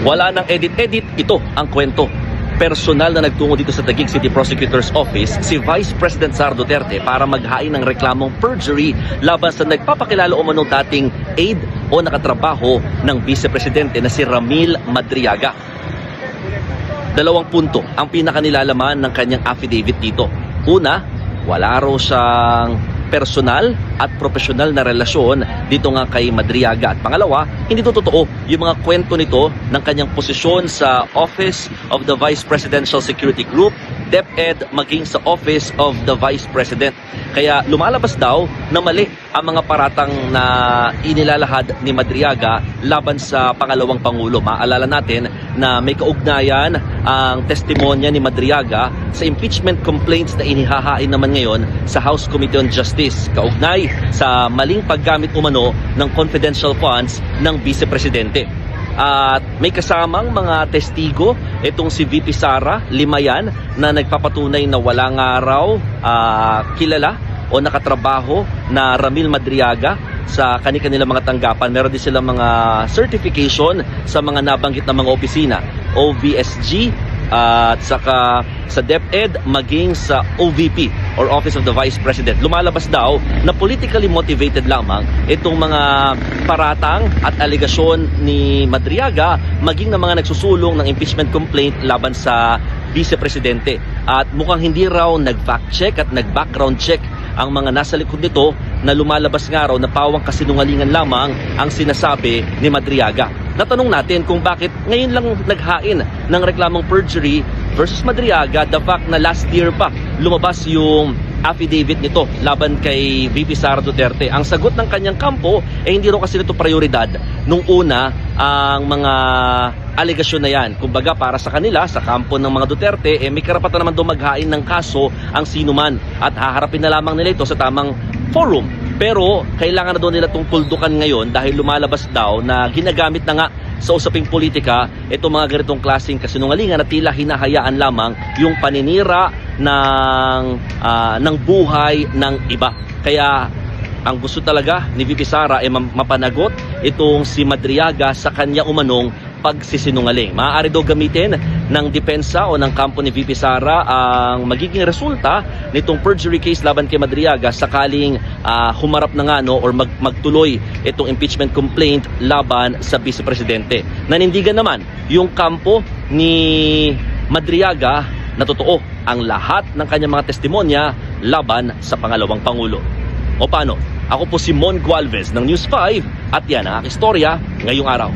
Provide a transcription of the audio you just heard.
Wala nang edit-edit, ito ang kwento. Personal na nagtungo dito sa Taguig City Prosecutor's Office si Vice President Sara Duterte para maghain ng reklamong perjury laban sa nagpapakilala umano dating aide o nakatrabaho ng Vice Presidente na si Ramil Madriaga. Dalawang punto ang pinakanilalaman ng kanyang affidavit dito. Una, wala raw siyang personal at profesional na relasyon dito nga kay Madriaga. At pangalawa, hindi to totoo yung mga kwento nito ng kanyang posisyon sa Office of the Vice Presidential Security Group, DepEd, maging sa Office of the Vice President. Kaya lumalabas daw na mali ang mga paratang na inilalahad ni Madriaga laban sa pangalawang Pangulo. Maalala natin na may kaugnayan ang testimonya ni Madriaga sa impeachment complaints na inihahain naman ngayon sa House Committee on Justice, kaugnay sa maling paggamit umano ng confidential funds ng Vice Presidente. At may kasamang mga testigo, itong si VP Sara, 5 yan, na nagpapatunay na wala nga raw kilala o nakatrabaho na Ramil Madriaga sa kanilang mga tanggapan. Meron din silang mga certification sa mga nabanggit na mga opisina, OVSG, at saka sa DepEd maging sa OVP or Office of the Vice President. Lumalabas daw na politically motivated lamang itong mga paratang at alegasyon ni Madriaga maging ng mga nagsusulong ng impeachment complaint laban sa Vice Presidente. At mukhang hindi raw nag-fact check at nag-background check ang mga nasa likod nito, na lumalabas nga raw na pawang kasinungalingan lamang ang sinasabi ni Madriaga. Natanong natin kung bakit ngayon lang naghain ng reklamong perjury versus Madriaga, the fact na last year pa lumabas yung affidavit nito laban kay VP Sara Duterte. Ang sagot ng kanyang kampo, hindi raw kasi nito prioridad nung una ang mga alegasyon na yan. Kumbaga para sa kanila, sa kampo ng mga Duterte, may karapatan naman doon maghain ng kaso ang sinuman at haharapin na lamang nila ito sa tamang forum. Pero kailangan na doon nila itong puldukan ngayon dahil lumalabas daw na ginagamit na nga sa usaping politika itong mga ganitong klaseng kasinungalingan at tila hinahayaan lamang yung paninira ng buhay ng iba. Kaya ang gusto talaga ni VP Sara ay mapanagot itong si Madriaga sa kanya umanong pagsisinungaling. Maaari daw gamitin ng depensa o ng kampo ni VP Sara ang magiging resulta nitong perjury case laban kay Madriaga sakaling humarap na nga or magtuloy itong impeachment complaint laban sa Vice Presidente. Nanindigan naman yung kampo ni Madriaga na totoo ang lahat ng kanyang mga testimonya laban sa pangalawang Pangulo. O paano? Ako po si Mon Gualvez ng News 5 at yan ang aking istorya ngayong araw.